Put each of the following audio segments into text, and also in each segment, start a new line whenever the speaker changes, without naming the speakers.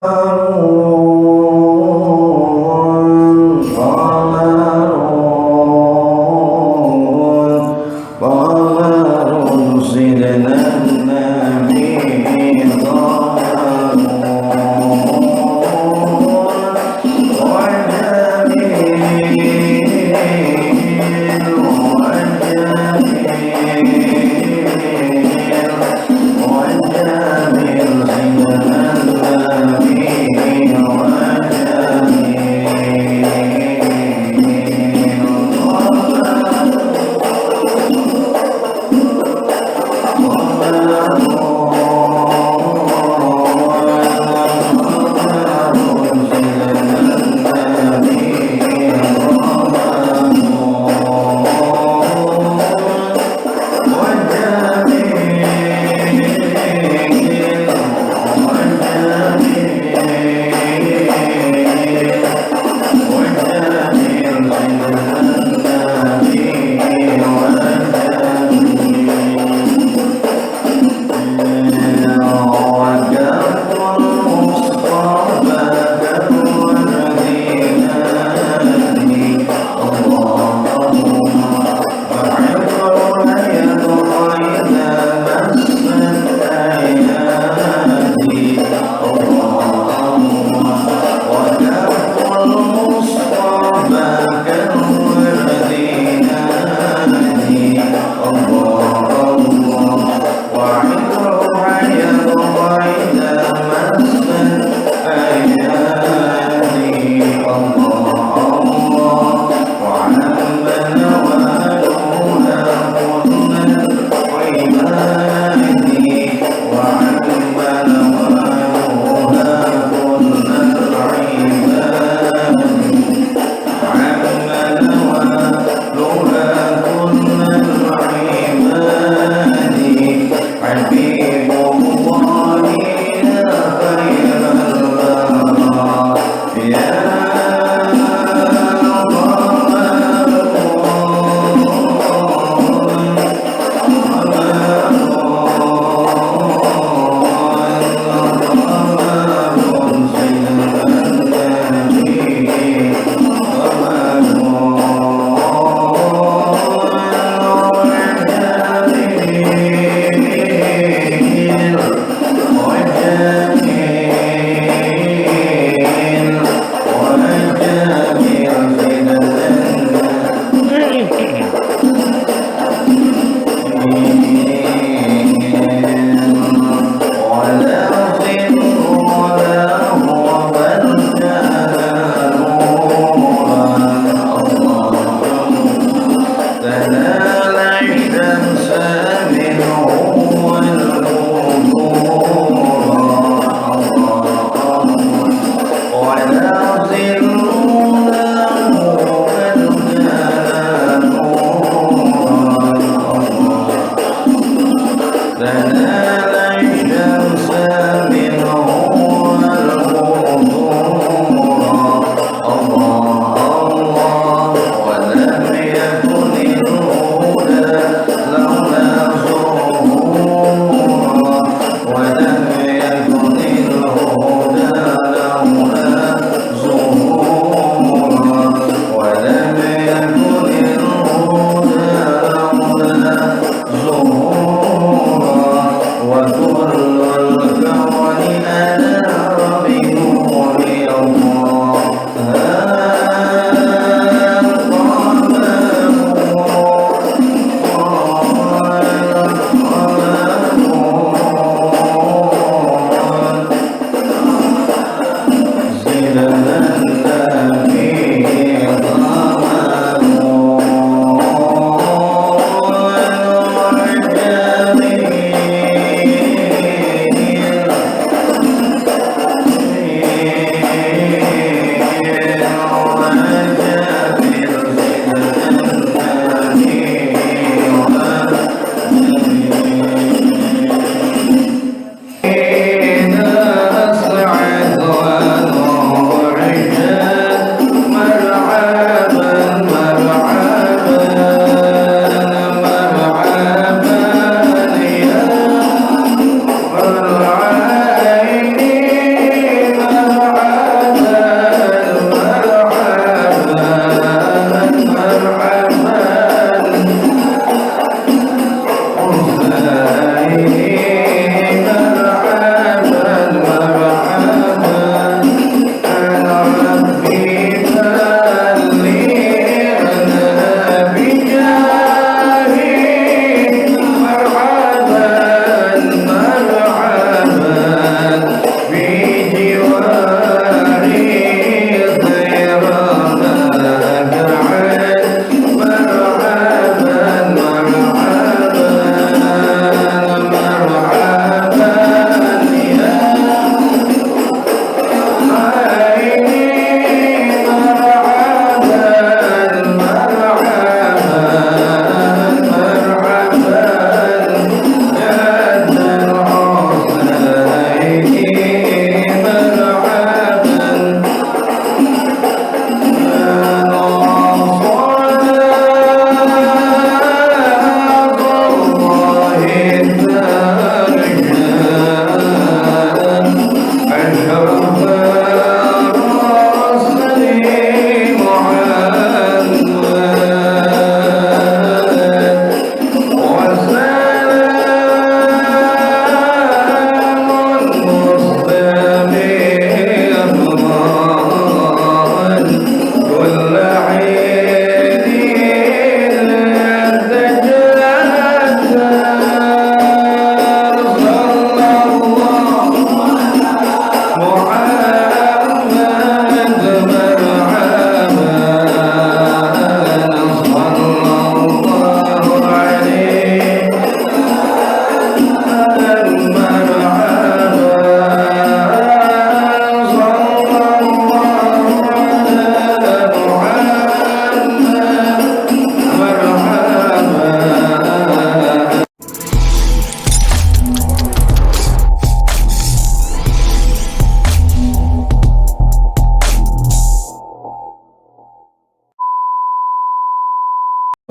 والجميل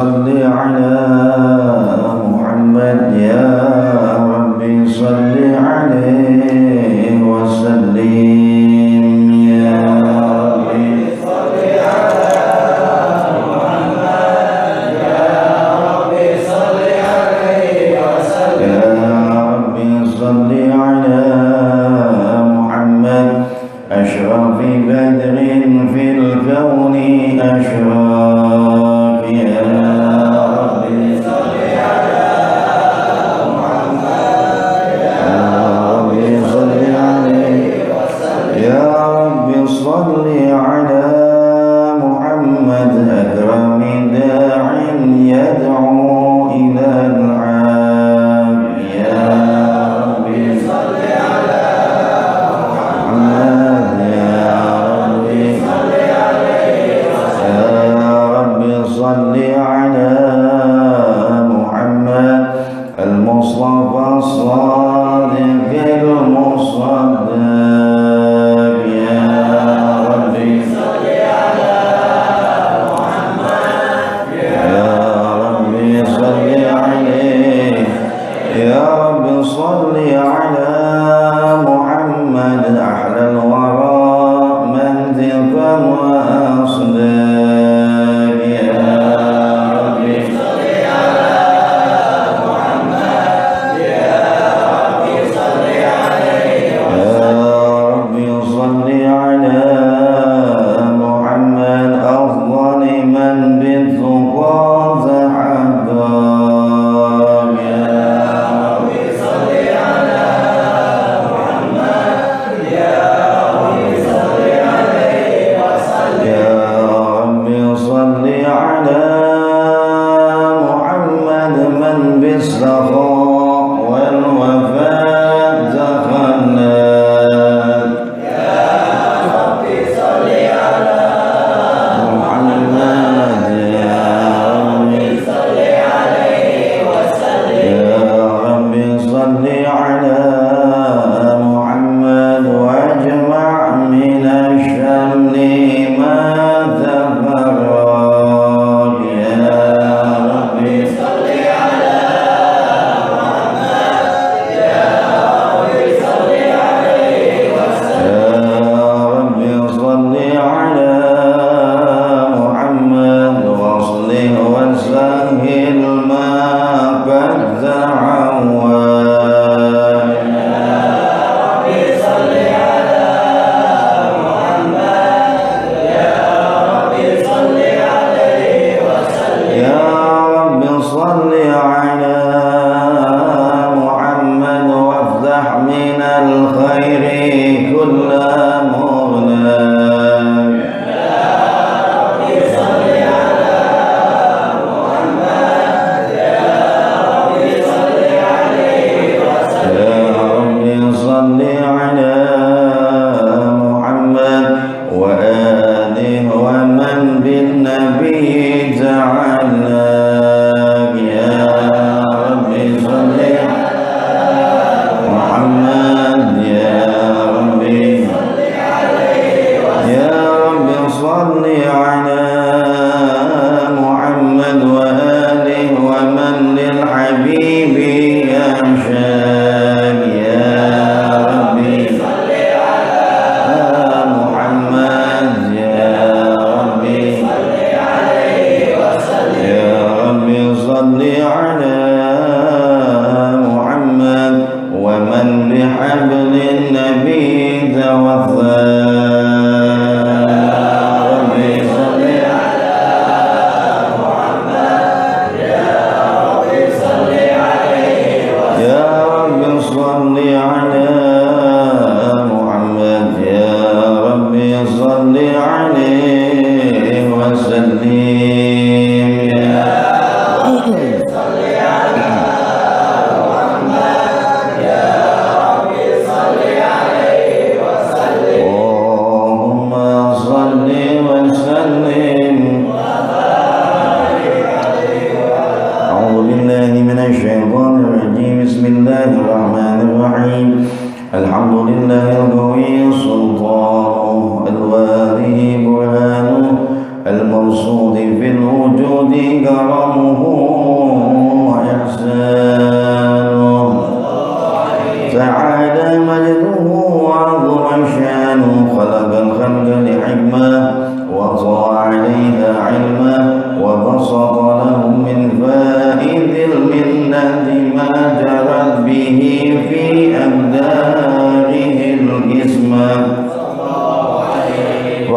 صل على محمد يا ربي صل عليه وسلم يا ربي صل على محمد يا ربي صل عليه وسلم يا ربي صل على محمد أشرف بدر في الكون أشرف يا صل على محمد أكرم داع يدعو إلى العافية يا ربي صل على محمد يا ربي صل عليه وسلم يا ربي صل على محمد المصطفى الصادق المصدق صل على محمد أحلى الورى منطقا وأصداق يا ربي صل على محمد يا ربي صل عليه وسلم يا ربي صل على محمد أفضل من بالتقى تحقق بالسخاء والوفاء تخلى يا ربي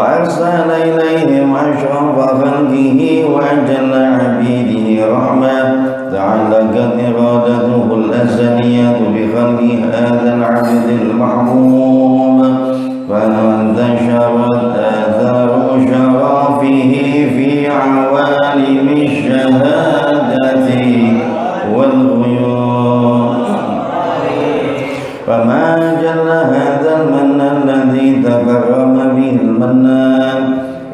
وأرسل إليهم أشرف خلقه وأجل عبيده رحمة تعلقت إرادته الأزلية بخلق هذا العبد المحبوب فانتشرت آثار شرفه في عوالم الشهادة والغيوب فما جل هذا المن الذي تكرم به المنان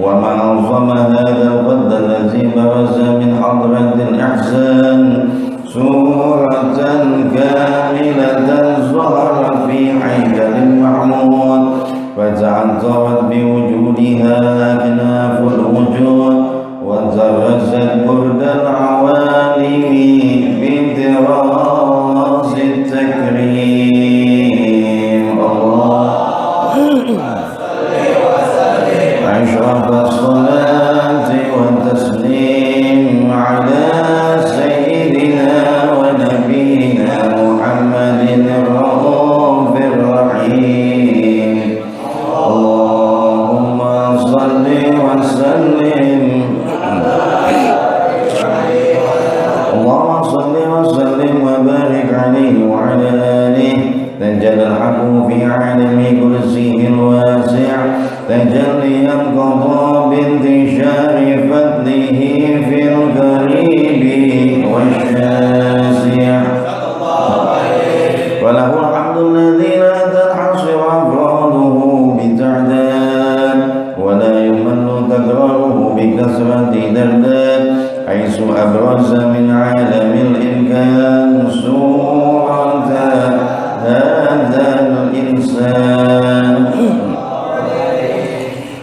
وما أعظم هذا القد الذي برز من حضرة الإحسان سورة كاملة ظهرت في هيكل محمود فتعطرت بوجودها أكناف الوجود وترست برد العوالم بانتراس التكريم أشرف الصلاة والتسليم على سيدنا ونبينا محمد الرؤوف الرحيم اللهم صل وسلم وبارك عليه وعلى آله تجلى الحق في عالم كرسيه الواسع تجليا قضى بانتشار فضله في القريب والشاسع وله الحمد الذي لا تنحصر أفراده بتعداد ولا يمل تكراره بكثرة درداد حيث أبرز من عالم الإمكان صورة هذا الإنسان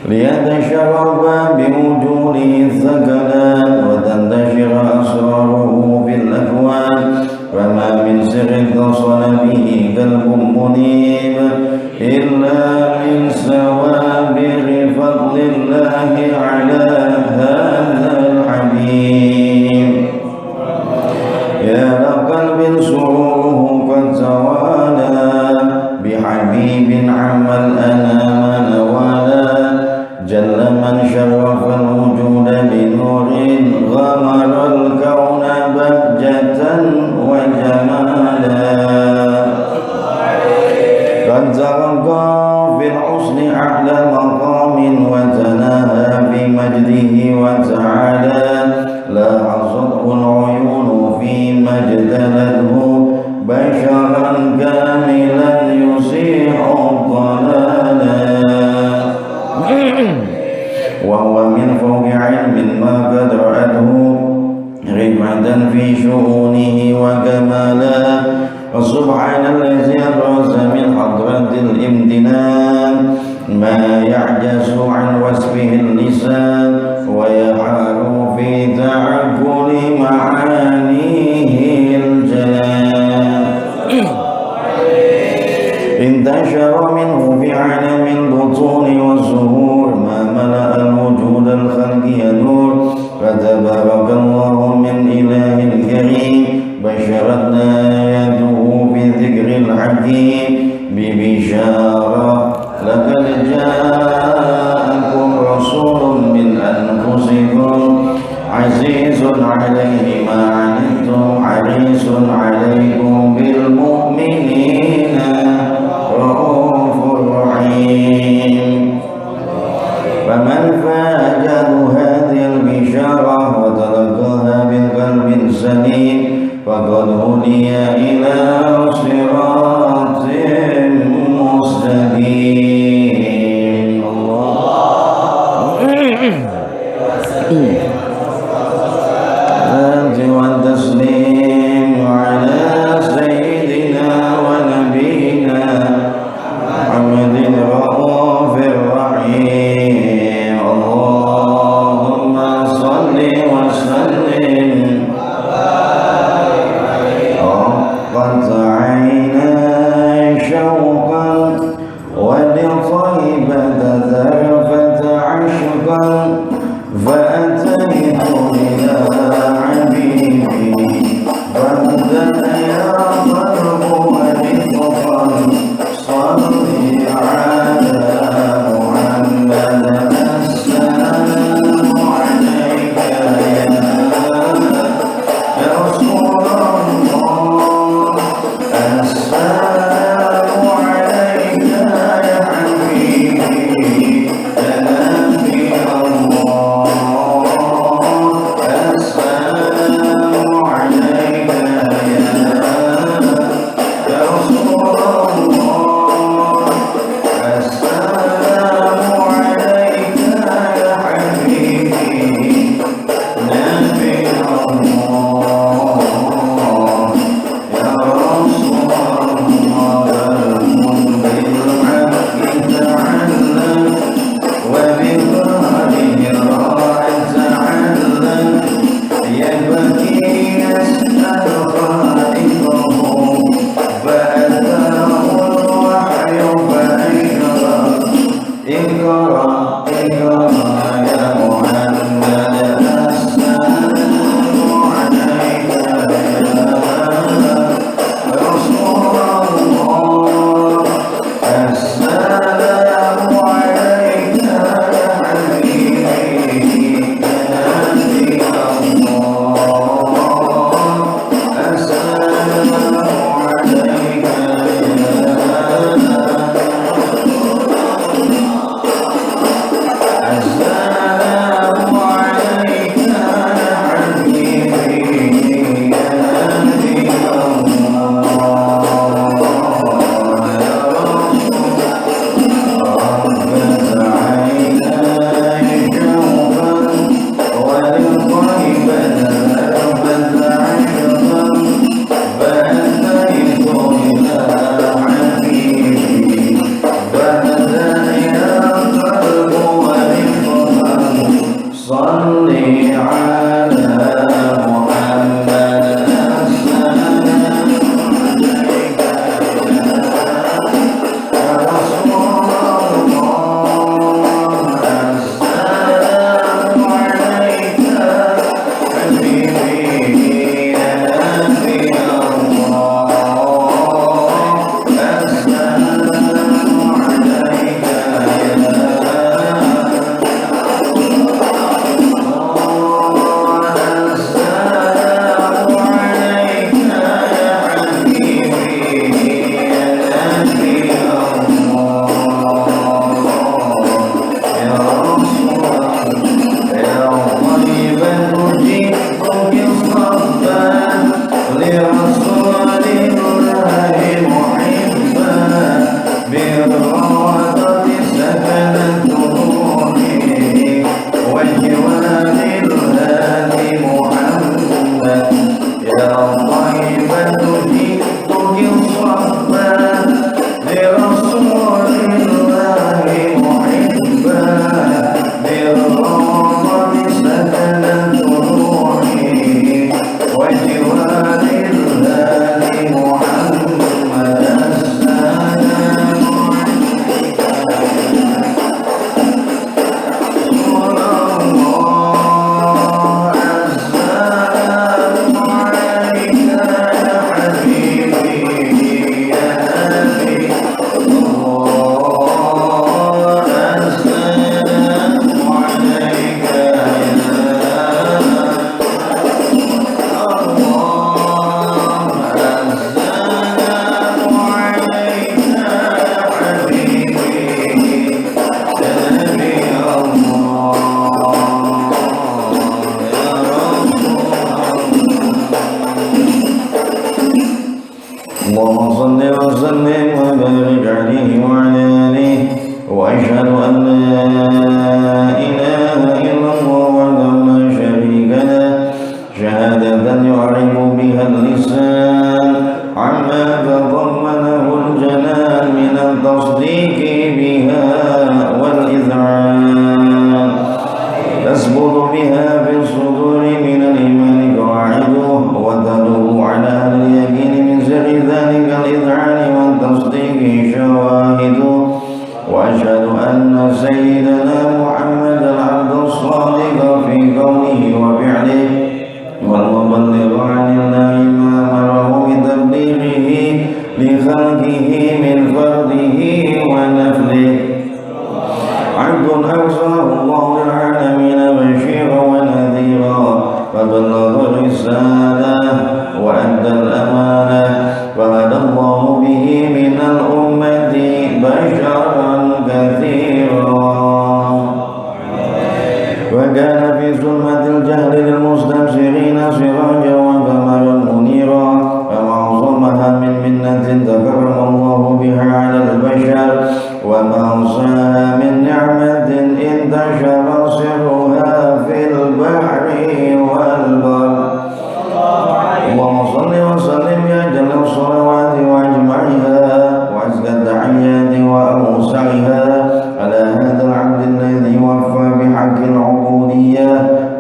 ليتشرف بوجوده الثقلان وتنتشر أسراره في الأكوان فما من سر اتصل به قلب منيب إلا من سوابغ فضل الله على هذا الحبيب يا لقلب سروره قد توالى بحبيب عم الأنام نوالا جل من شرف الوجود بنور غمر الكون بهجة وجمالا قد ترقى في الحسن أعلى مقام وتناهى بمجده وتعالى لا حصته العيون فيما اجتلته بشرا كاملا يصيح الضلالا وهو من فوق علم ما قد رأته رفعة في شؤونه وكمالا فسبحان الذي أبرز من حضرة الامتنان ما يعجز عن وصفه اللسان ويحال في تعقل معانيه الجلال انتشر منه في عالم البطون والزهور ما ملأ الوجود الخلق يدور فتبارك الله من إله كريم بشرتنا يده بذكر الحكيم ببشارة لقد جاءكم رسول من أنفسكم عزيز عليه ما عنتم حريص عليكم بالمؤمنين رؤوف رحيم فمن فاجأه هذه البشارة وتلقاها بقلب سليم فقد هدي إلى صراط مستقيم الله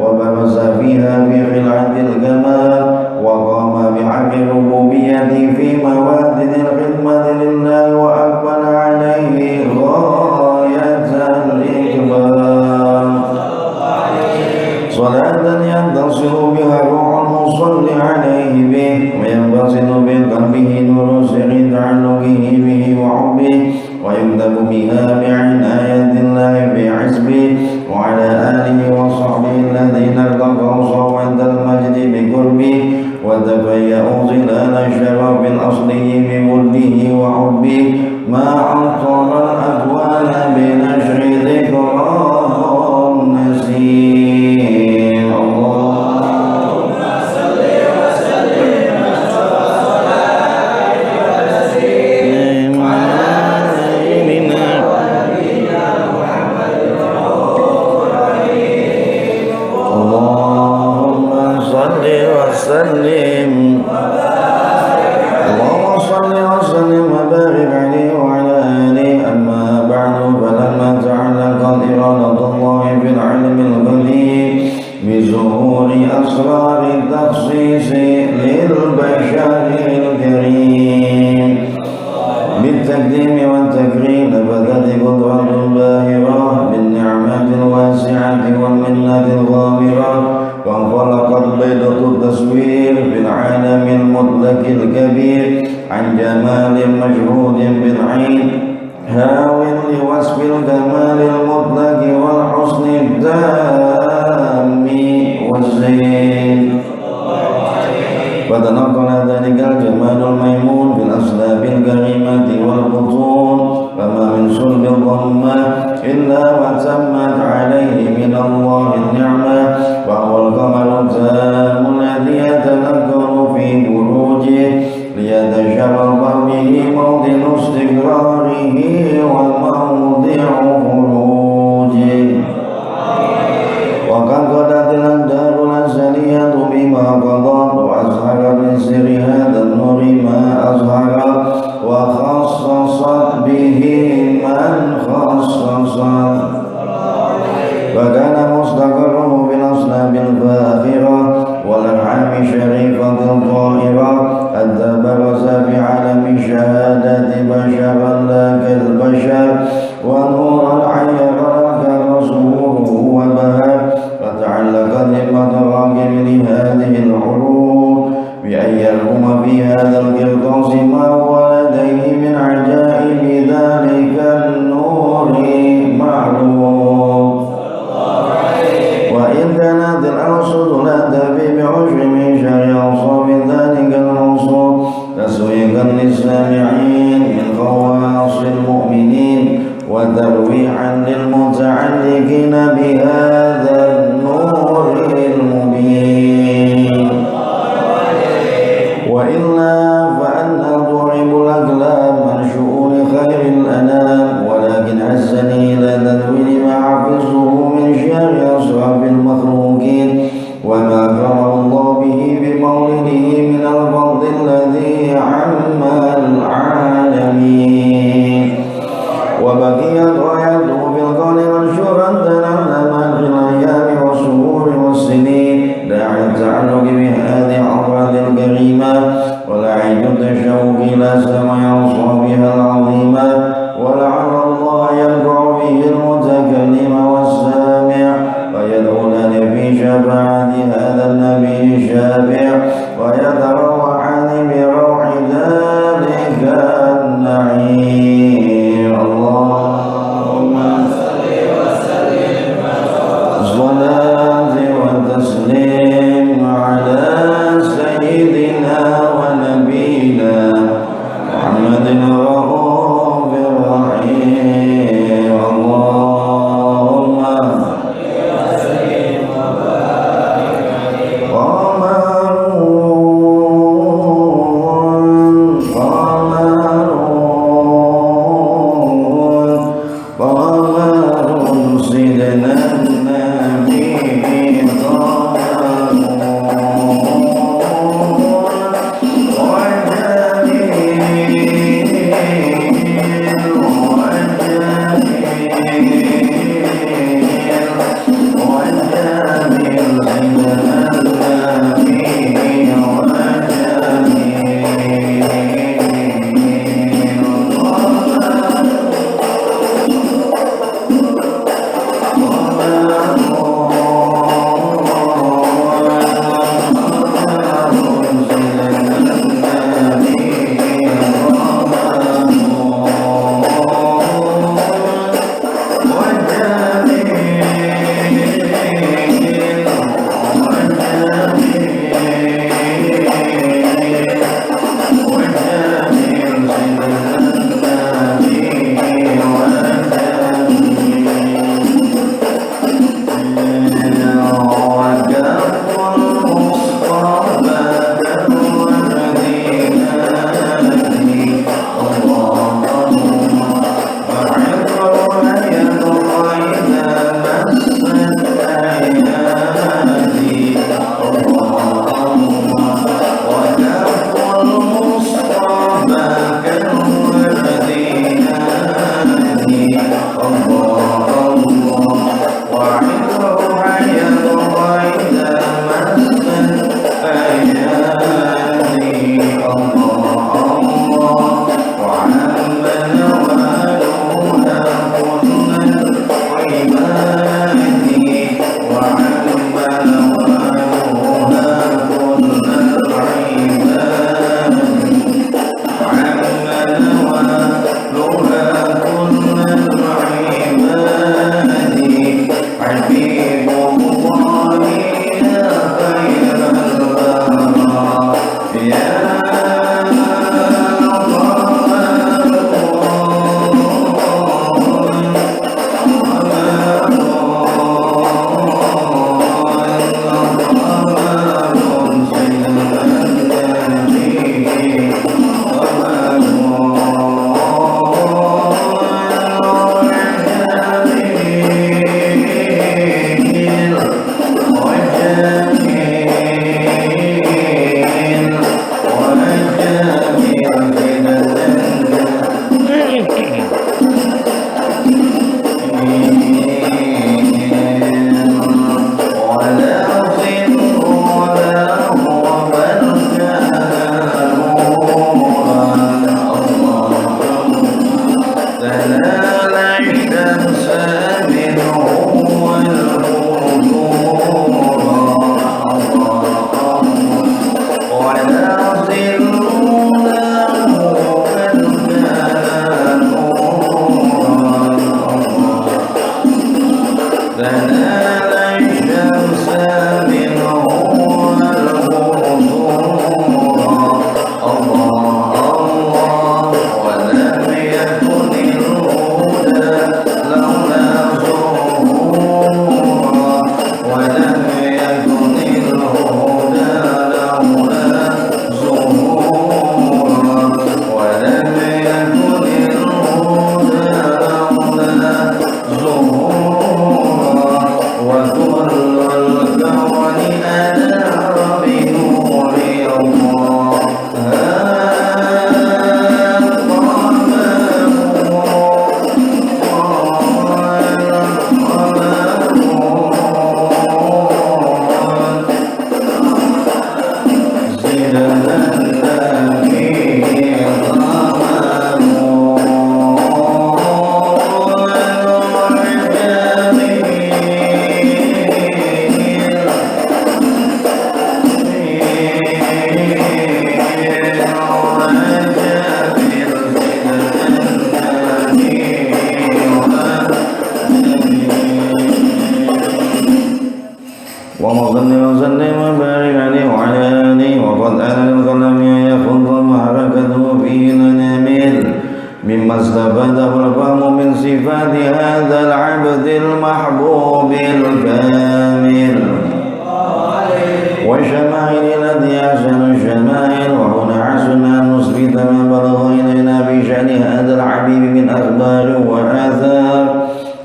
وبرز فيها في خلعة الجمال صلاة يتصل بها روح المصلي عليه به وينبسط بقلبه نور سر تعلقه به وحبه ويكتب بها بعناية الله بعزبه وعلى آله وصحبه الذين ارتقوا عند المجد بقربه وتبيأوا ظلال الشرف الأصلي بوده وحبه ما عطر الأكوان بنشر ذكراه النسيم. اللهم صل وسلم على سيدنا محمد اللهم صل وسلم وبارك عليه وعلى آله. أما بعد فلما تعلقت إرادة الله في العلم القديم بظهور أسرار التخصيص للبشر الكريم بالتقديم والتكريم نفذت قدرة الباهرة بالنعمة الواسعة والمنة الغامرة وانفلقت بيضة التصوير في العالم المطلق الكبير عن جمال مشهود بالعين هاو لوصف الكمال المطلق والحسن التام والزين فتنقل ذلك الجمال الميمون في الأسلاب الكريمة والبطون فما من صلب الضمة إلا وتمت عليه من الله النعمة وهو القمر التام الذي يتذكر في بروجه ليتشرف به موطن استقراره وموضع خروجه. وقد قضت الأقدار الأزلية بما قضت وأظهر من سر هذا النور ما أظهر وخصصت به من خصص وكان مستقره بالأصناب الفاخرة والأنعام الشريفة الطاهرة حتى برز بعالم الشهادة بشرا لا كالبشر ونور الحي كان صوره وبهر فتعلقت همة راغب لهذه الحروف بأن يرقم في هذا القرطاس ما هو لديه من عجائب ذلك النور معروف. وإن كانت الأرصد لا تفي بعشر من شر أوصاف ذلك الموصوف تسويقا للسامعين من خواص المؤمنين وترويعا للمتعلقين بهذا النور المبين. وإلا فأنا ضرب الأقلام عن شؤون خير الأنام ولكن عزني إلى تدوين ما حفظه من شر أصحاب المخلوقين وما أكرمه الله به بمولده من الفضل الذي عم العالمين. وبقيت رايته في القول منشورا تنمى في الأيام والشهور والسنين داعي التعلق بهذه الأعراض الكريمة ولاعج التشوق إلى سماع أصحابها العظيمة ولعل الله ينفع به المتكلم والسامع ويدخلان في شفاعة هذا النبي الشافع ويتروحان بروح ذلك النعيم. اللهم صل وسلم صلاة وتسليم على سيدنا ونبينا محمد الرؤوف الرحيم. اللهم وصل وسلم وبارك عليه وعلى آله. وقد آن القلم أن يخض حركته في الأنامل مما استفاده الفهم من صفات هذا العبد المحبوب الكامل والشمائل التي أحسن الشمائل. وهنا عسنا أن نثبت ما بلغ إلينا بشأن هذا الحبيب من أخبار وآثار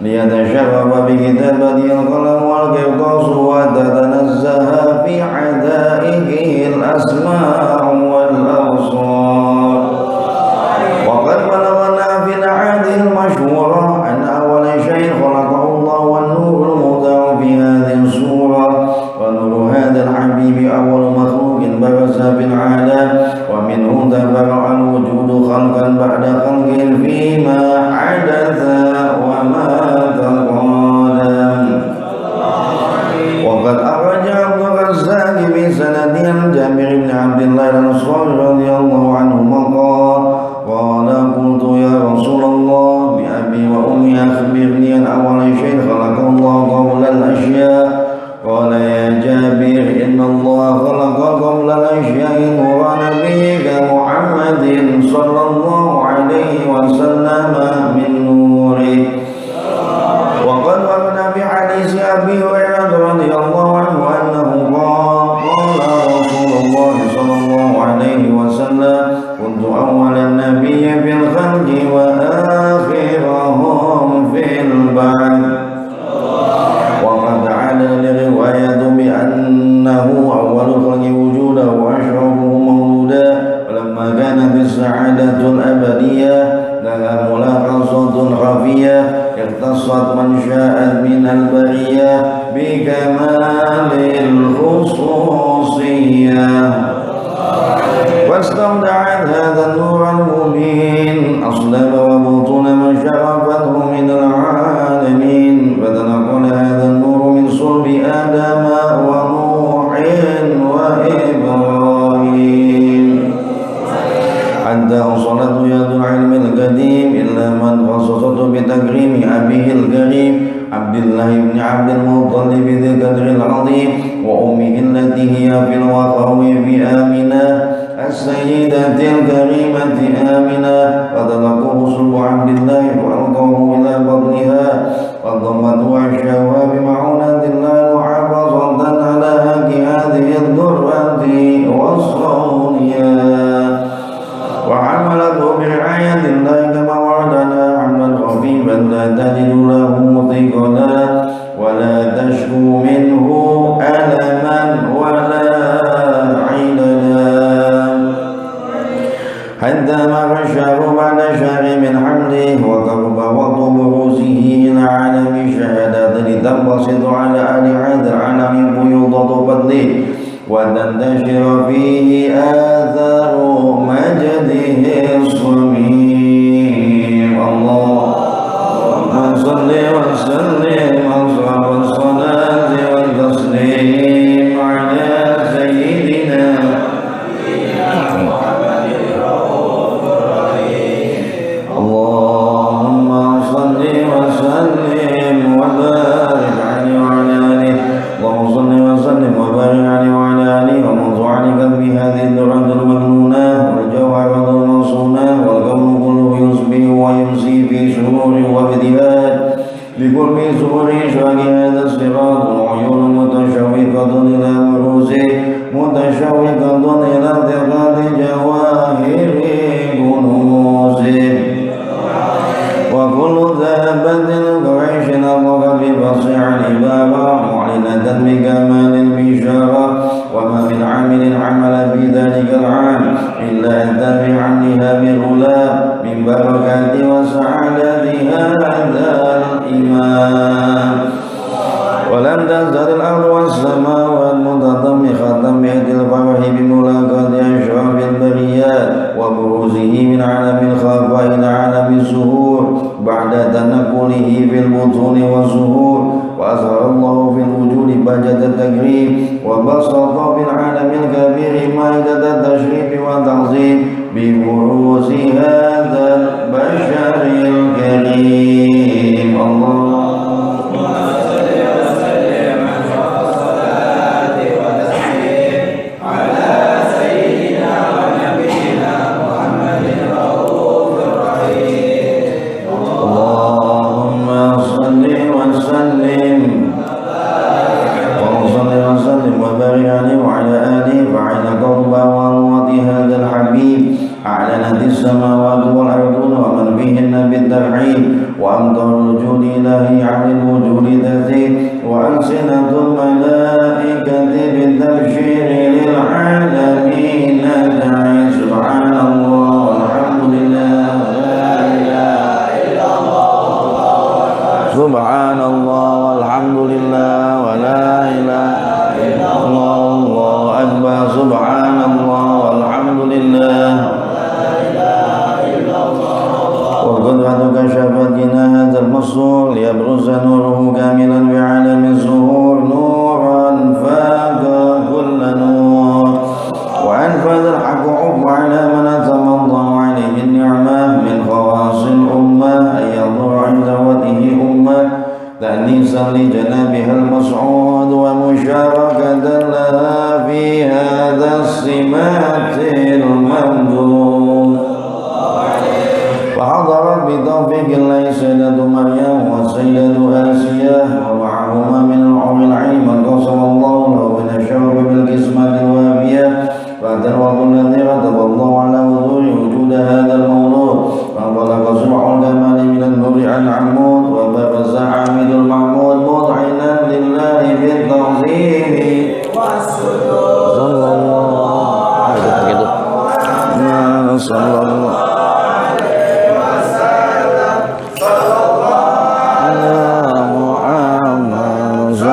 ليتشرف بكتابته القلم والقرطاس وتتنزه في عدائه الأسماء والأبصار. وقد بلغنا في الأحاديث المشهورة أن أول شيء خلقه الله والنور المودع في هذه السورة. ونور هذا الحبيب أول مخلوق برز في العالم ومنه تفرع الوجود خلقا بعد خلق فيما حدث وما تقدم. وقد أخرج عبد الرزاق بسند عن جابر بن عبد الله الأنصاري رضي الله عنهما قال قلت يا رسول الله بأبي وأمي أخبرني عن أول شيء خلق الله قبل الأشياء. قال يا جابر إن الله خلق قبل الأشياء نور نبيك محمد صلى الله عليه وسلم من نوره. وقد ورد في حديث أبي هريرة رضي الله عنه أنه قال رسول الله صلى الله عليه وسلم كنت أول النبي في الخلق وآخرهم في البعث. وقد عاد الرواية بأنه أول الخلق وجودا وأشرفه مولودا. ولما كانت السعادة الأبدية لها ملاحظة خفية اختصت من شاءت من البرية بكمال الخصوصية واستودعت هذا النور المبين أصلب وبطون من شرفته من العالمين. فتنقل هذا النور من صلب آدم ونوح وإبراهيم حتى وصلته يد العلم القديم إلا من خصصته بتكريم أبيه الكريم عبد الله بن عبد المطلب ذي القدر العظيم وأمه التي هي في الوقوع في آمنة السيدة الكريمة آمنة. فتلقوه صلب عبد الله وألقوه إلى بطنها فضمته عشاها بمعونة الله محافظة على هك هذه الذرة والصونية. وحملته برعاية الله كما وعدنا حملا خفيفا لا تجد له ثقلا ولا تشكو منه ألما ولا عللا حتى مر الشهر بعد شهر من حمله وقرب وقت بروزه إلى عالم الشهادة لتنبسط على آل هذا العالم بيوضة فضله وتنتشر فيه آثار مجده الصميم. اللهم صل وسلم أصحاب الصلاة والتسليم على سيدنا محمد الرؤوف الرحيم. اللهم صل وسلم وبارك عليه وعلى آله. اللهم صل وسلم وبارك عليه وعلى آله ومن ذلك بهذه الدرجة المكنونة والجوهر المصونة والكون كله يصبح ويمسي في سرور وابتهاج بقرب سرور شاق هذا الصراط والعيون متشوقة إلى بروزه متشوقة إلى ثقات جواهر كنوزه. وكل ذهبة قريش نطق بفصيح العبارة معلنة بكمال البشارة. وما من عامل عمل في ذلك العام إلا أتى بعملها بغلام من بركات وسعادة هذا الإمام. ولم تزل الأرض والسماوات متضمخة بهدي الفرح بملاقاة أشرف البريات وبروزه من عالم الخفاء إلى عالم الظهور بعد تنقله في البطون والظهور. وأظهر الله في الوجود بهجة التكريم وبسط في العالم الكبير مائدة التشريف والتعظيم ببروز هذا البشر الكريم. اللهم صل وسلم على جعل الوجود ذاتي وألسنة الملائكة بالتبشير للعالمين تعي سبحان الله والحمد لله ولا إله إلا الله سبحان الله والحمد لله ولا إله إلا الله الله أكبر سبحان الله والحمد لله والقدرة كشفت جناية المصور ليبرز نوره كاملا بعالم الظهور نورا فاق كل نور وأنفذ الحق حب على من أتم الله عليه النعمة من خواص الأمة أن يضر عند وجهه أمة تأنيسا لجنابها المصعود ومشاركة لها في هذا السمات الممدود فحضرت بتوفيق الله سيدة مريم والسيدة آسيا ومعهما من العلم قسم الله له من الشرف بالقسمة الوافية فأتوا الذي كتب الله على وجود هذا المولود فانطلق سبع الكمال من النور عن عمود وبرز حامد المحمود مطعنا لله بالتعظيم والسجود صلى الله صلى الله محمد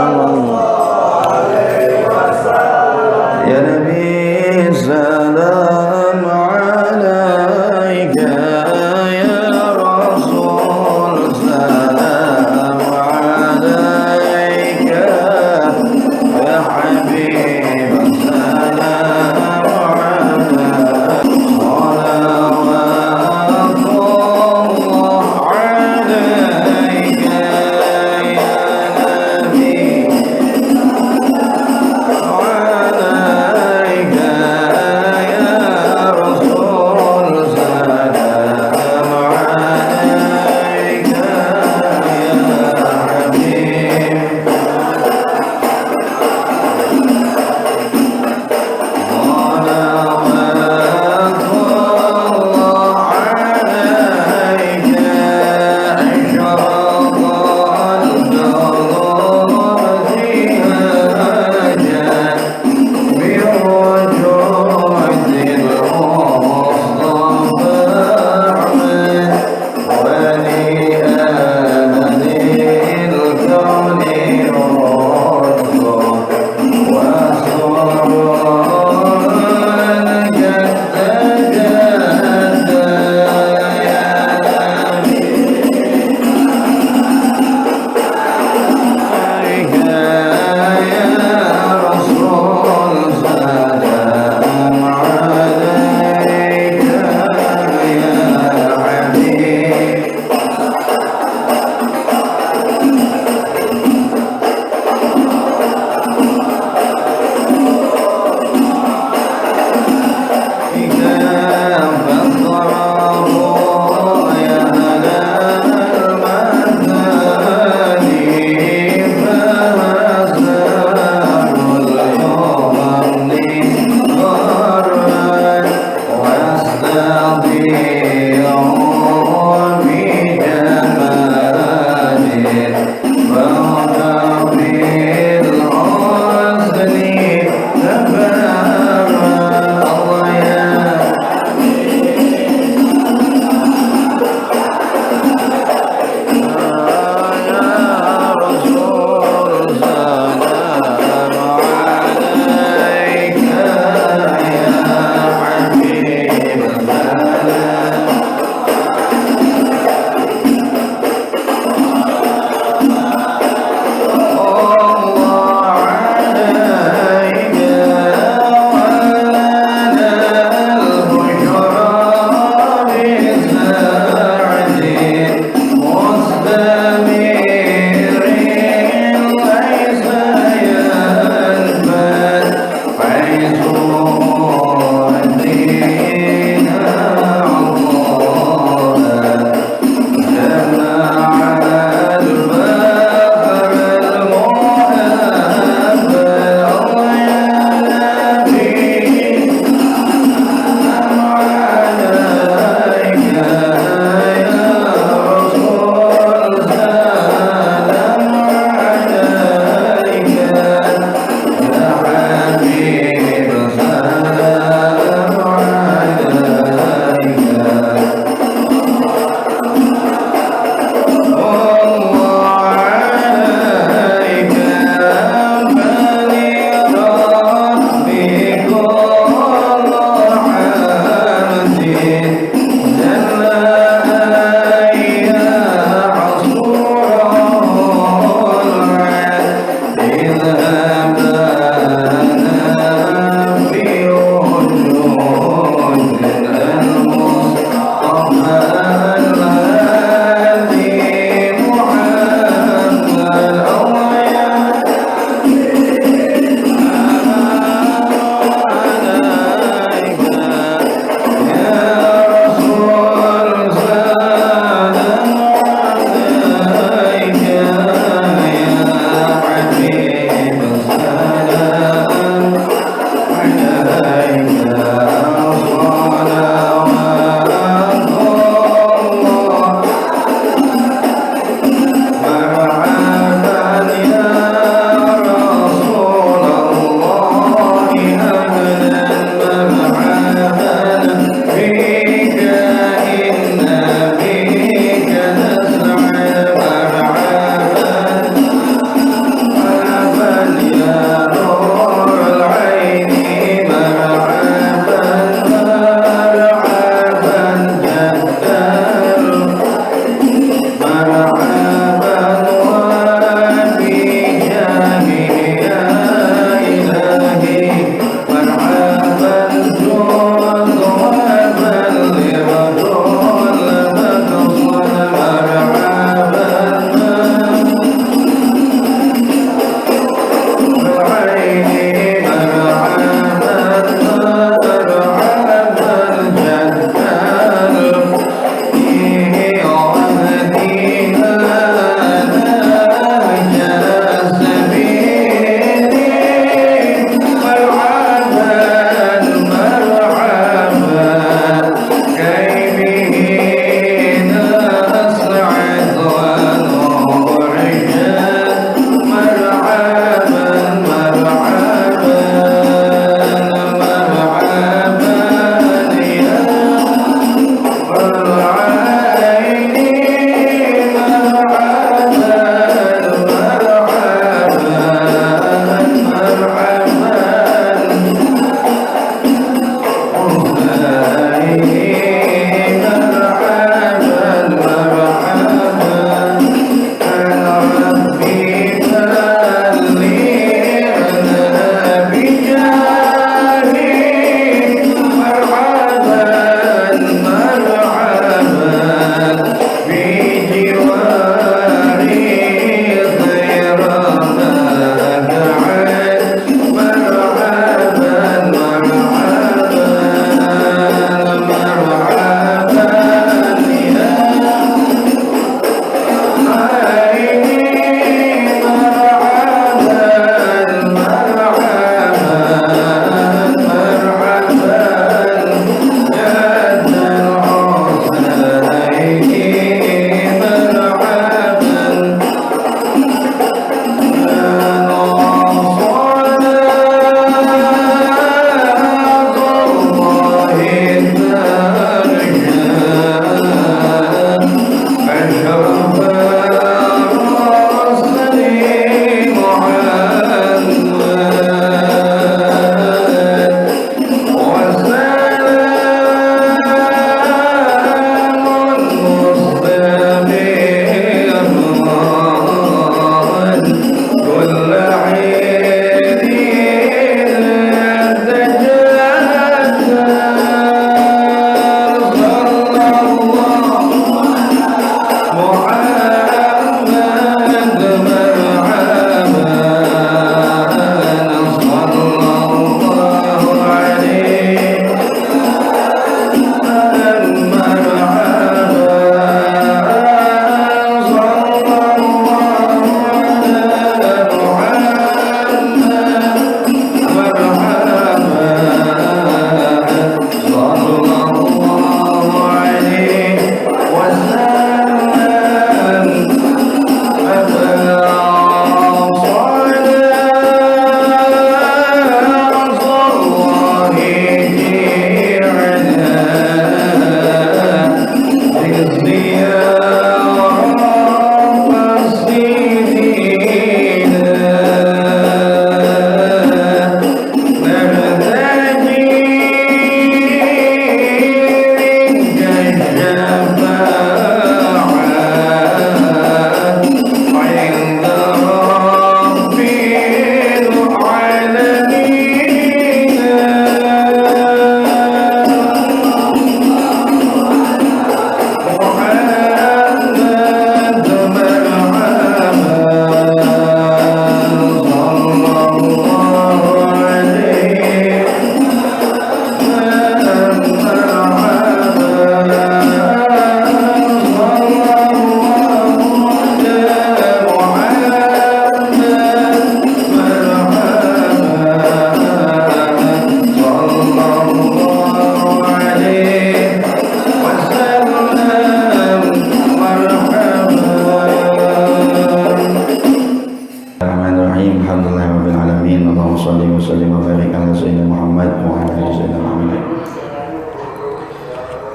Alhamdulillahirabbil alamin. Allahumma shalli wa sallim wa barik ala sayyidina Muhammad wa ala ali sayyidina Muhammad.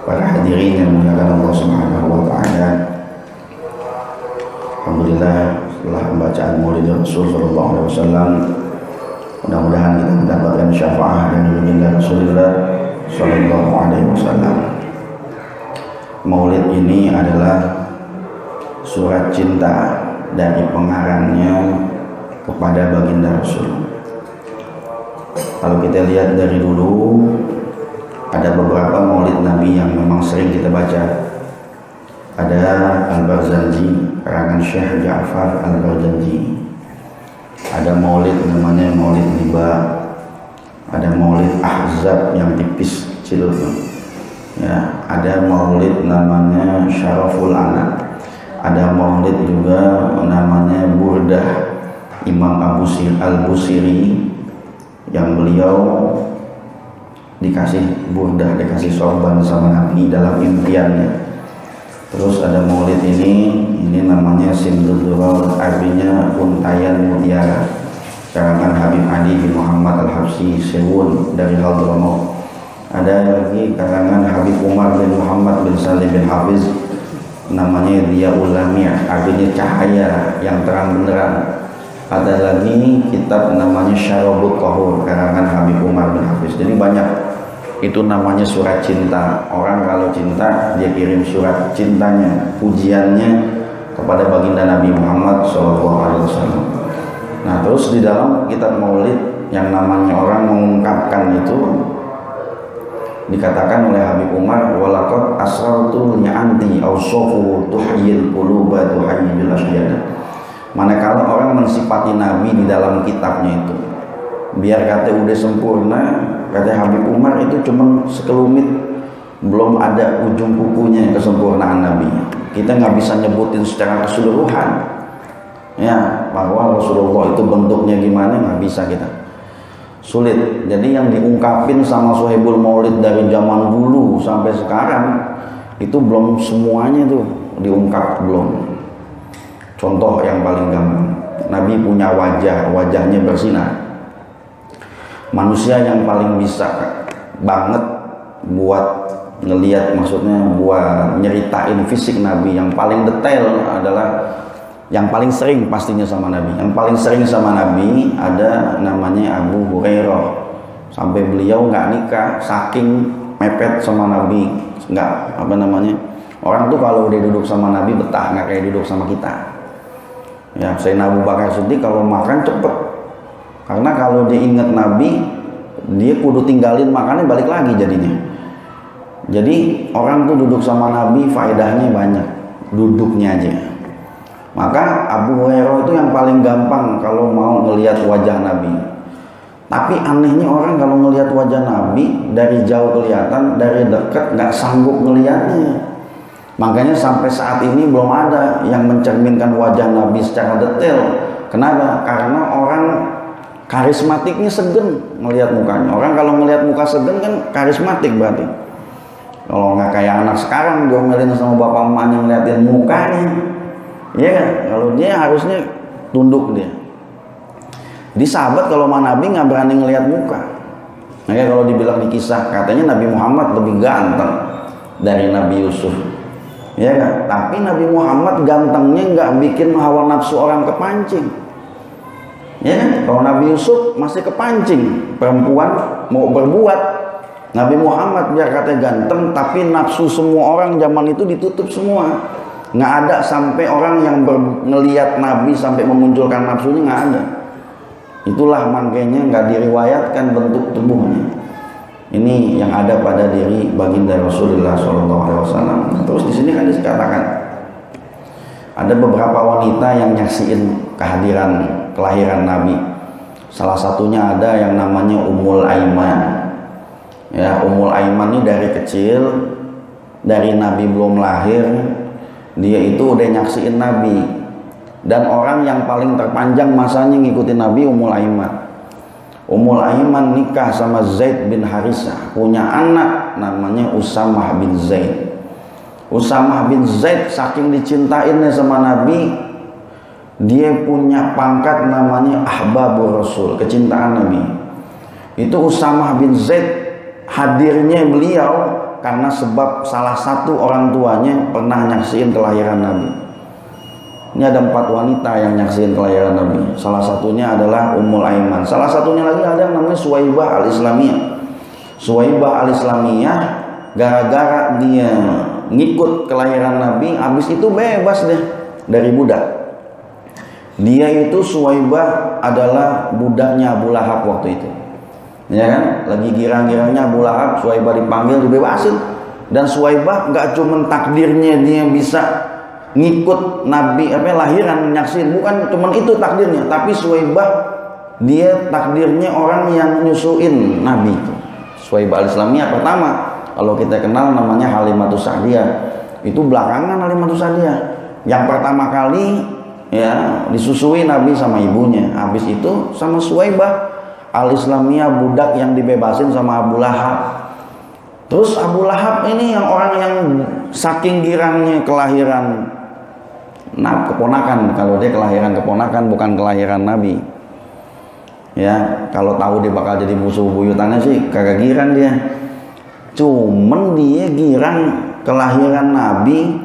Para hadirin yang dimuliakan Allah Subhanahu wa taala. Alhamdulillah, setelah pembacaan Maulid Rasul sallallahu alaihi wasallam, mudah-mudahan kita mendapatkan syafaat dari baginda Rasulullah sallallahu alaihi wasallam. Maulid ini adalah surat cinta dari pengarangnya kepada baginda Rasul. Kalau kita lihat dari dulu, ada beberapa maulid Nabi yang memang sering kita baca. Ada Al-Barzanji, karangan Syekh Ja'far Al-Barzanji. Ada maulid namanya Maulid Liba. Ada maulid Ahzab yang tipis kecil. Ya, ada maulid namanya Syaraful Anak. Ada maulid juga namanya Burdah Imam Al-Busiri, yang beliau dikasih burdah, dikasih sorban sama Nabi dalam impiannya. Terus ada maulid ini namanya Simdudurul, artinya untayan mutiara, karangan Habib Ali bin Muhammad Al-Habsyi Sewun dari Hadramaut. Ada lagi karangan Habib Umar bin Muhammad bin Salim bin Hafiz, namanya Diyaul Lamia, artinya cahaya yang terang benderang. Ada lagi kitab namanya Syarabut Tahur, karangan Habib Umar bin Hafiz. Jadi banyak. Itu namanya surat cinta. Orang kalau cinta, dia kirim surat cintanya, pujiannya kepada baginda Nabi Muhammad SAW. Nah, terus di dalam kitab Maulid yang namanya orang mengungkapkan itu, dikatakan oleh Habib Umar, walaqad asrartu li'anti awsafu tuhyil quluba tuhayyil asyada. Manakala orang mensifati Nabi di dalam kitabnya itu, biar kata udah sempurna, kata Habib Umar, itu cuma sekelumit, belum ada ujung kukunya kesempurnaan Nabi. Kita nggak bisa nyebutin secara keseluruhan, ya, bahwa Rasulullah itu bentuknya gimana, nggak bisa kita. Sulit. Jadi yang diungkapin sama Sohibul Maulid dari zaman dulu sampai sekarang itu belum semuanya tuh diungkap, belum. Contoh yang paling gampang, Nabi punya wajah, wajahnya bersinar. Manusia yang paling bisa banget buat ngelihat, maksudnya buat nyeritain fisik Nabi yang paling detail adalah yang paling sering pastinya sama Nabi. Yang paling sering sama Nabi ada namanya Abu Hurairah. Sampai beliau nggak nikah saking mepet sama Nabi. Nggak, apa namanya, orang tuh kalau udah duduk sama Nabi betah, nggak kayak duduk sama kita. Ya, Sayyidina Abu Bakar Siddiq kalau makan cepet. Karena kalau dia ingat Nabi, dia kudu tinggalin makannya balik lagi jadinya. Jadi orang tuh duduk sama Nabi faedahnya banyak, duduknya aja. Maka Abu Hurairah itu yang paling gampang kalau mau ngelihat wajah Nabi. Tapi anehnya orang kalau ngelihat wajah Nabi dari jauh kelihatan, dari dekat nggak sanggup ngelihatnya. Makanya sampai saat ini belum ada yang mencerminkan wajah Nabi secara detail. Kenapa? Karena orang karismatiknya segen ngelihat mukanya. Orang kalau ngelihat muka segen kan karismatik berarti. Kalau nggak kayak anak sekarang diomelin sama bapak emaknya ngeliatin mukanya. Iya kan? Kalau dia harusnya tunduk dia. Di sahabat kalau sama Nabi nggak berani ngelihat muka. Makanya kalau dibilang di kisah, katanya Nabi Muhammad lebih ganteng dari Nabi Yusuf. Ya kan? Tapi Nabi Muhammad gantengnya nggak bikin hawa nafsu orang kepancing. Ya kan? Kalau Nabi Yusuf masih kepancing, perempuan mau berbuat. Nabi Muhammad biar katanya ganteng, tapi nafsu semua orang zaman itu ditutup semua. Nggak ada sampai orang yang ngelihat Nabi sampai memunculkan nafsunya, nggak ada. Itulah makanya nggak diriwayatkan bentuk tubuhnya. Ini yang ada pada diri baginda Rasulullah SAW. Terus di sini kan dikatakan ada beberapa wanita yang nyaksiin kelahiran Nabi. Salah satunya ada yang namanya Ummul Aiman. Ya, Ummul Aiman ini dari kecil, dari Nabi belum lahir, dia itu udah nyaksiin Nabi. Dan orang yang paling terpanjang masanya ngikutin Nabi Ummul Aiman. Ummul Aiman nikah sama Zaid bin Harisah, punya anak namanya Usamah bin Zaid. Usamah bin Zaid saking dicintainnya sama Nabi, dia punya pangkat namanya Ahbabur Rasul, kecintaan Nabi. Itu Usamah bin Zaid, hadirnya beliau karena sebab salah satu orang tuanya pernah nyaksiin kelahiran Nabi. Ini ada 4 wanita yang nyaksiin kelahiran Nabi. Salah satunya adalah Ummul Aiman. Salah satunya lagi ada yang namanya Suwaibah al-Islamiyah. Suwaibah al-Islamiyah gara-gara dia ngikut kelahiran Nabi, habis itu bebas deh dari budak. Dia itu Suwaibah adalah budaknya Abu Lahab waktu itu. Ya kan? Lagi girang-girangnya Abu Lahab, Suwaibah dipanggil, dibebasin. Dan Suwaibah nggak cuma takdirnya dia bisa ngikut Nabi lahiran nyaksin, bukan cuma itu takdirnya, tapi Suwaibah dia takdirnya orang yang nyusuin Nabi. Suwaibah al-Islamiyah pertama, kalau kita kenal namanya Halimatus Sa'diyah, itu belakangan Halimatus Sa'diyah. Yang pertama kali ya disusui Nabi sama ibunya, habis itu sama Suwaibah al-Islamiyah, budak yang dibebasin sama Abu Lahab. Terus Abu Lahab ini yang orang yang saking girangnya kelahiran keponakan, kalau dia kelahiran keponakan bukan kelahiran Nabi. Ya, kalau tahu dia bakal jadi musuh buyutannya sih kagak girang dia. Cuman dia girang kelahiran Nabi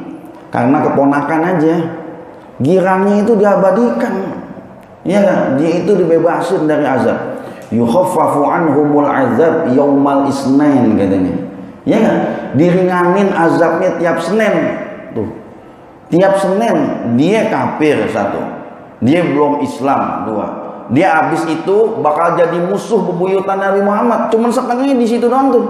karena keponakan aja. Girangnya itu diabadikan. Ya kan? Dia itu dibebasin dari azab. Yukhaffafu anhumul azab yaumal isnain katanya. Ya kan? Diringanin azabnya tiap Senin. Tuh. Tiap Senin dia kafir 1, dia belum Islam 2, dia habis itu bakal jadi musuh bebuyutan Nabi Muhammad. Cuman setengahnya di situ doang tuh.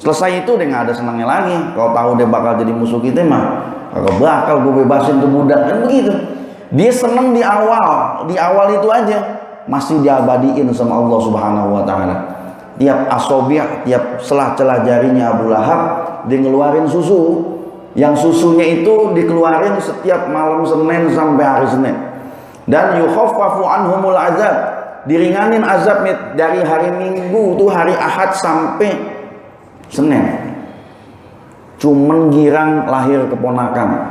Selesai itu dia nggak ada senangnya lagi. Kalau tahu dia bakal jadi musuh kita mah, kalau bakal gue bebasin tuh budak kan begitu. Dia seneng di awal itu aja, masih diabadiin sama Allah Subhanahu Wa Taala. Tiap asobiah, tiap celah-celah jarinya Abu Lahab dia ngeluarin susu. Yang susunya itu dikeluarin setiap malam Senin sampai hari Senin. Dan yukhaffafu anhumul azab, diringanin azabnya dari hari Minggu tuh hari Ahad sampai Senin. Cuman girang lahir keponakan.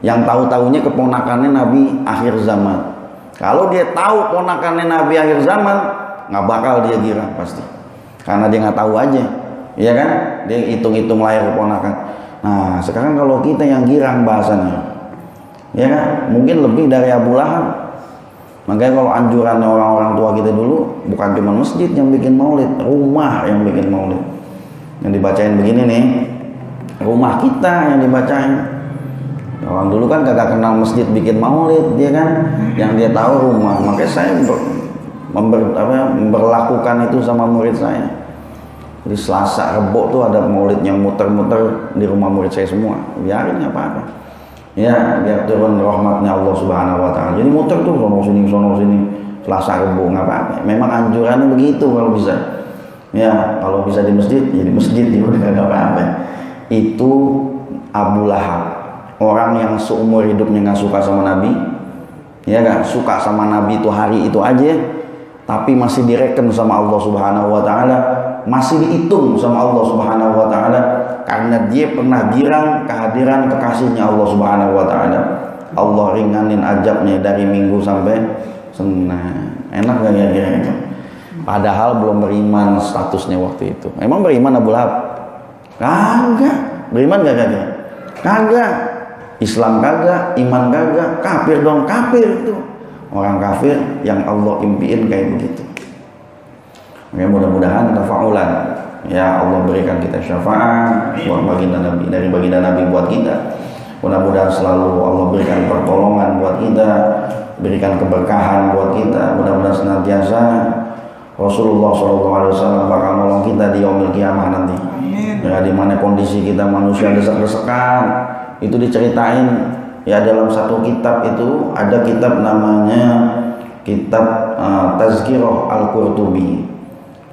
Yang tahu-tahunya keponakannya Nabi akhir zaman. Kalau dia tahu ponakannya Nabi akhir zaman, nggak bakal dia girang pasti. Karena dia nggak tahu aja, iya kan? Dia hitung-hitung lahir keponakan. Nah, sekarang kalau kita yang girang bahasanya, ya kan, mungkin lebih dari Abu Lahab. Makanya kalau anjuran orang-orang tua kita dulu, bukan cuma masjid yang bikin maulid, rumah yang bikin maulid. Yang dibacain begini nih, rumah kita yang dibacain. Orang dulu kan kagak kenal masjid bikin maulid, dia kan, yang dia tahu rumah. Makanya saya memperlakukan itu sama murid saya. Jadi Selasa, Rebo tuh ada maulid yang muter-muter di rumah murid saya semua. Biarin nggak apa-apa. Ya, biar turun rahmatnya Allah Subhanahu Wa Taala. Jadi muter tuh sono sini, Selasa, Rebo nggak apa-apa. Memang anjurannya begitu kalau bisa. Ya, kalau bisa di masjid, ya di masjid juga nggak apa-apa. Itu Abu Lahab, orang yang seumur hidupnya nggak suka sama Nabi. Ya nggak suka sama Nabi itu hari itu aja, tapi masih direken sama Allah Subhanahu Wa Taala. Masih dihitung sama Allah Subhanahu Wa Taala karena dia pernah girang kehadiran kekasihnya Allah Subhanahu Wa Taala. Allah ringanin azabnya dari Minggu sampai Senin. Enak gak ya? Padahal belum beriman statusnya waktu itu. Emang beriman Abu Lahab? Kagak. Beriman gak kagak? Kagak. Islam kagak, iman kagak, kafir dong, kafir itu. Orang kafir yang Allah impiin kayak begitu. Ya, mudah-mudahan tafaulan ya Allah berikan kita syafaat buat baginda Nabi, dari baginda Nabi buat kita. Mudah-mudahan selalu Allah berikan pertolongan buat kita, berikan keberkahan buat kita. Mudah-mudahan senantiasa Rasulullah SAW bakal nolong kita di yaumil kiamah nanti. Ya, di mana kondisi kita manusia desek-desekan, itu diceritain ya dalam satu kitab. Itu ada kitab namanya kitab Tazkirah Al-Qurtubi.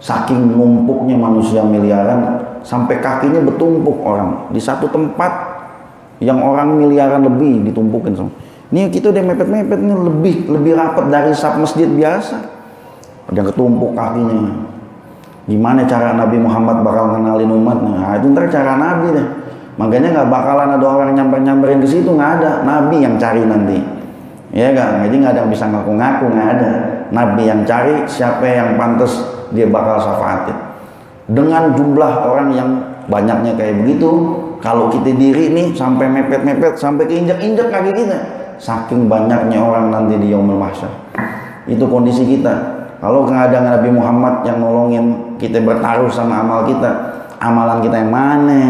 Saking numpuknya manusia miliaran, sampai kakinya bertumpuk orang di satu tempat yang orang miliaran lebih ditumpukin sama. Ini kita udah mepet-mepet nih, lebih rapat dari saf masjid biasa. Ada ketumpuk kakinya. Gimana cara Nabi Muhammad bakal ngenalin umatnya? Nah, itu ntar cara Nabi deh. Makanya nggak bakalan ada orang nyamperin ke situ, nggak ada. Nabi yang cari nanti. Ya kan? Jadi nggak ada yang bisa ngaku-ngaku, nggak ada. Nabi yang cari siapa yang pantas dia bakal syafaatin. Dengan jumlah orang yang banyaknya kayak begitu, kalau kita diri nih sampai mepet-mepet, sampai keinjak-injak kaki kita, saking banyaknya orang nanti di yaumul mahsyar. Itu kondisi kita. Kalau nggak ada Nabi Muhammad yang nolongin kita bertaruh sama amal kita, amalan kita yang mana?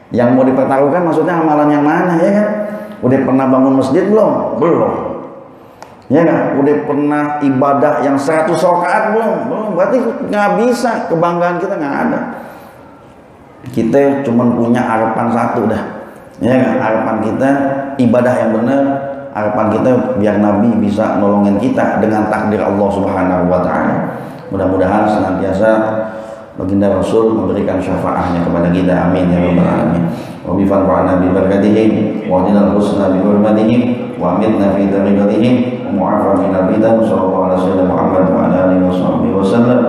Yang mau dipertaruhkan maksudnya amalan yang mana, ya kan? Udah pernah bangun masjid belum? Belum. Ya kan? Udah pernah ibadah yang 100 rakaat belum? Belum. Berarti nggak bisa, kebanggaan kita nggak ada. Kita cuma punya harapan satu dah. Ya kan? Harapan kita ibadah yang benar, harapan kita biar Nabi bisa nolongin kita dengan takdir Allah Subhanahu wa taala. Mudah-mudahan senantiasa baginda Rasul memberikan syafaatnya kepada kita. Amin ya rabbal alamin. Wa bi fadlina bi barakatihim wa dinal husna bi hurmatihim wa amitna fi tariqatihim wa mu'afa min al-bidan sallallahu alaihi wasallam Muhammad wa ala alihi wa sahbihi wasallam.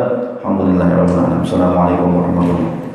Alhamdulillahirabbil alamin. Assalamualaikum warahmatullahi wabarakatuh.